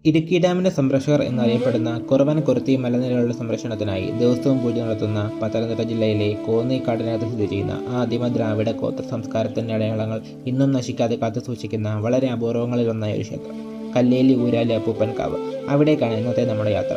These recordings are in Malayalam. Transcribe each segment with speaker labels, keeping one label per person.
Speaker 1: ഇടുക്കി ഡാമിന്റെ സംരക്ഷകർ എന്നറിയപ്പെടുന്ന കുറവൻ കുറുത്തി മലനിരകളുടെ സംരക്ഷണത്തിനായി ദിവസവും പൂജ നടത്തുന്ന പത്തനംതിട്ട ജില്ലയിലെ കോന്നിക്കാടിനകത്ത് സ്ഥിതി ചെയ്യുന്ന ആദിമ ദ്രാവിഡ ഗോത്ര സംസ്കാരത്തിന്റെ അടയാളങ്ങൾ ഇന്നും നശിക്കാതെ കാത്തുസൂക്ഷിക്കുന്ന വളരെ അപൂർവങ്ങളിലൊന്നായ ഒരു ക്ഷേത്രം കല്ലേലി ഊരാലി അപ്പൂപ്പൻകാവ്. അവിടേക്കാണ് ഇന്നത്തെ നമ്മുടെ യാത്ര.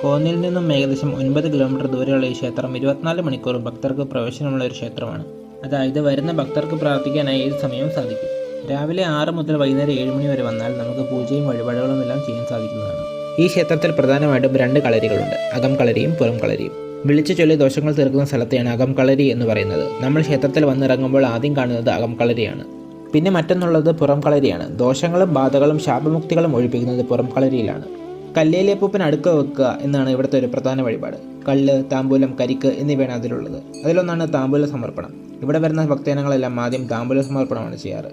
Speaker 1: കോന്നിയിൽ നിന്നും ഏകദേശം 9 കിലോമീറ്റർ ദൂരെയുള്ള ഈ ക്ഷേത്രം 24 മണിക്കൂറും ഭക്തർക്ക് പ്രവേശനമുള്ള ഒരു ക്ഷേത്രമാണ്. അതായത് വരുന്ന ഭക്തർക്ക് പ്രാർത്ഥിക്കാനായി ഏത് സമയവും സാധിക്കും. രാവിലെ 6 മുതൽ വൈകുന്നേരം 7 മണി വരെ വന്നാൽ നമുക്ക് പൂജയും വഴിപാടുകളും എല്ലാം ചെയ്യാൻ സാധിക്കുന്നതാണ്. ഈ ക്ഷേത്രത്തിൽ പ്രധാനമായിട്ടും 2 കളരികളുണ്ട്, അകം കളരിയും പുറം കളരിയും. വിളിച്ചു ചൊല്ലി ദോഷങ്ങൾ തീർക്കുന്ന സ്ഥലത്തെയാണ് അകം കളരി എന്ന് പറയുന്നത്. നമ്മൾ ക്ഷേത്രത്തിൽ വന്നിറങ്ങുമ്പോൾ ആദ്യം കാണുന്നത് അകം കളരിയാണ്. പിന്നെ മറ്റൊന്നുള്ളത് പുറം കളരിയാണ്. ദോഷങ്ങളും ബാധകളും ശാപമുക്തികളും ഒഴിപ്പിക്കുന്നത് പുറം കളരിയിലാണ്. കല്ലേലി അപ്പൂപ്പൻ അടുക്ക വെക്കുക എന്നാണ് ഇവിടുത്തെ ഒരു പ്രധാന വഴിപാട്. കള്ള്, താമ്പൂലം, കരിക്ക് എന്നിവയാണ് അതിലുള്ളത്. അതിലൊന്നാണ് താമ്പൂല സമർപ്പണം. ഇവിടെ വരുന്ന ഭക്തജനങ്ങളെല്ലാം ആദ്യം താമ്പൂല സമർപ്പണമാണ് ചെയ്യാറ്.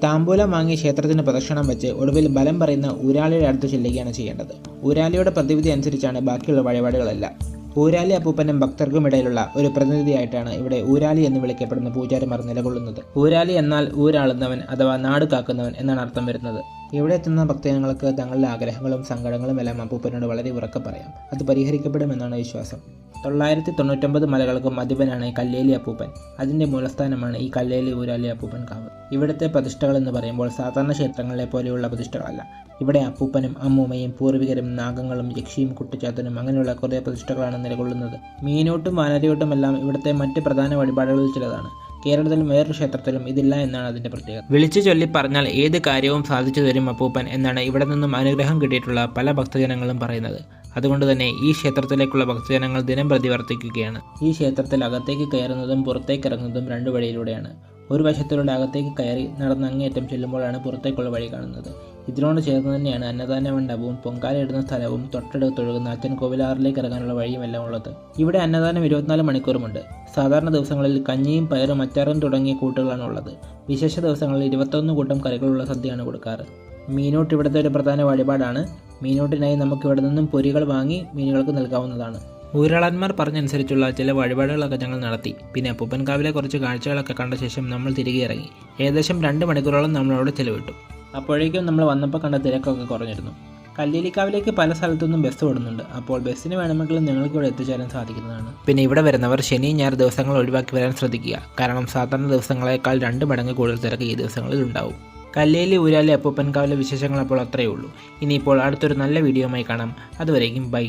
Speaker 1: താമ്പൂലം വാങ്ങി ക്ഷേത്രത്തിന് പ്രദക്ഷിണം വെച്ച് ഒടുവിൽ ബലം പറയുന്ന ഊരാളിയുടെ അടുത്ത് ചെല്ലുകയാണ് ചെയ്യേണ്ടത്. ഊരാളിയുടെ പ്രതിവിധി അനുസരിച്ചാണ് ബാക്കിയുള്ള വഴിപാടുകളെല്ലാം. ഊരാലി അപ്പൂപ്പനും ഭക്തർക്കും ഇടയിലുള്ള ഒരു പ്രതിനിധിയായിട്ടാണ് ഇവിടെ ഊരാലി എന്ന് വിളിക്കപ്പെടുന്ന പൂജാരിമാർ നിലകൊള്ളുന്നത്. ഊരാലി എന്നാൽ ഊരാളുന്നവൻ അഥവാ നാട് കാക്കുന്നവൻ എന്നാണ് അർത്ഥം വരുന്നത്. ഇവിടെ എത്തുന്ന ഭക്തജനങ്ങൾക്ക് തങ്ങളുടെ ആഗ്രഹങ്ങളും സങ്കടങ്ങളും എല്ലാം അപ്പൂപ്പനോട് വളരെ ഉറക്കെ പറയാം. അത് പരിഹരിക്കപ്പെടുമെന്നാണ് വിശ്വാസം. 999 മലകൾക്കും അധിപനാണ് കല്ലേലി അപ്പൂപ്പൻ. അതിൻ്റെ മൂലസ്ഥാനമാണ് ഈ കല്ലേലി ഊരാലി അപ്പൂപ്പൻ കാവ്. ഇവിടുത്തെ പ്രതിഷ്ഠകൾ എന്ന് പറയുമ്പോൾ സാധാരണ ക്ഷേത്രങ്ങളെ പോലെയുള്ള പ്രതിഷ്ഠകളല്ല. ഇവിടെ അപ്പൂപ്പനും അമ്മൂമ്മയും പൂർവികരും നാഗങ്ങളും യക്ഷിയും കുട്ടിച്ചാത്തനും അങ്ങനെയുള്ള കുറേ പ്രതിഷ്ഠകളാണ് നിലകൊള്ളുന്നത്. മീനോട്ടും വാനരയോട്ടും എല്ലാം ഇവിടുത്തെ മറ്റ് പ്രധാന വഴിപാടുകളിൽ ചിലതാണ്. കേരളത്തിലും വേറൊരു ക്ഷേത്രത്തിലും ഇതില്ല എന്നാണ് അതിൻ്റെ പ്രത്യേകത. വിളിച്ചു ചൊല്ലി പറഞ്ഞാൽ ഏത് കാര്യവും സാധിച്ചു തരും അപ്പൂപ്പൻ എന്നാണ് ഇവിടെ നിന്നും അനുഗ്രഹം കിട്ടിയിട്ടുള്ള പല ഭക്തജനങ്ങളും പറയുന്നത്. അതുകൊണ്ട് തന്നെ ഈ ക്ഷേത്രത്തിലേക്കുള്ള ഭക്തജനങ്ങൾ ദിനം പ്രതി വർദ്ധിക്കുകയാണ്. ഈ ക്ഷേത്രത്തിൽ അകത്തേക്ക് കയറുന്നതും പുറത്തേക്ക് ഇറങ്ങുന്നതും 2 വഴിയിലൂടെയാണ്. ഒരു വശത്തിലൂടെ അകത്തേക്ക് കയറി നടന്ന് അങ്ങേയറ്റം ചെല്ലുമ്പോഴാണ് പുറത്തേക്കുള്ള വഴി കാണുന്നത്. ഇതിനോട് ചേർന്ന് തന്നെയാണ് അന്നദാന മണ്ഡപവും പൊങ്കാലയിടുന്ന സ്ഥലവും തൊട്ടടുത്തൊഴുകുന്ന അച്ഛൻ കോവിലാറിലേക്ക് ഇറങ്ങാനുള്ള വഴിയും എല്ലാം ഉള്ളത്. ഇവിടെ അന്നദാനം 24 മണിക്കൂറുമുണ്ട്. സാധാരണ ദിവസങ്ങളിൽ കഞ്ഞിയും പയറും അച്ചാറും തുടങ്ങിയ കൂട്ടുകളാണ് ഉള്ളത്. വിശേഷ ദിവസങ്ങളിൽ 21 കൂട്ടം കറികളുള്ള സദ്യയാണ് കൊടുക്കാറ്. മീനോട്ട് ഇവിടുത്തെ ഒരു പ്രധാന വഴിപാടാണ്. മീനോട്ടിനായി നമുക്ക് ഇവിടെ നിന്നും പൊരികൾ വാങ്ങി മീനുകൾക്ക് നൽകാവുന്നതാണ്. ഊരാളന്മാർ പറഞ്ഞനുസരിച്ചുള്ള ചില വഴിപാടുകളൊക്കെ ഞങ്ങൾ നടത്തി. പിന്നെ അപ്പൂപ്പൻകാവിലെ കുറച്ച് കാഴ്ചകളൊക്കെ കണ്ട ശേഷം നമ്മൾ തിരികെ ഇറങ്ങി. ഏകദേശം 2 മണിക്കൂറോളം നമ്മളവിടെ ചിലവിട്ടു. അപ്പോഴേക്കും നമ്മൾ വന്നപ്പോൾ കണ്ട തിരക്കൊക്കെ കുറഞ്ഞിരുന്നു. കല്ലേലിക്കാവിലേക്ക് പല സ്ഥലത്തുനിന്നും ബസ് ഓടുന്നുണ്ട്. അപ്പോൾ ബസ്സിന് വേണമെങ്കിലും നിങ്ങൾക്ക് ഇവിടെ എത്തിച്ചേരാൻ സാധിക്കുന്നതാണ്. പിന്നെ ഇവിടെ വരുന്നവർ ശനി ഞായർ ദിവസങ്ങൾ ഒഴിവാക്കി വരാൻ ശ്രദ്ധിക്കുക. കാരണം സാധാരണ ദിവസങ്ങളെക്കാൾ 2 മടങ്ങ് കൂടുതൽ തിരക്ക് ഈ ദിവസങ്ങളിൽ ഉണ്ടാവും. കല്ലേലി ഊരാലി അപ്പൂപ്പൻകാവിലെ വിശേഷങ്ങൾ അപ്പോൾ അത്രയേ ഉള്ളൂ. ഇനിയിപ്പോൾ അടുത്തൊരു നല്ല വീഡിയോയുമായി കാണാം. അതുവരേക്കും ബൈ.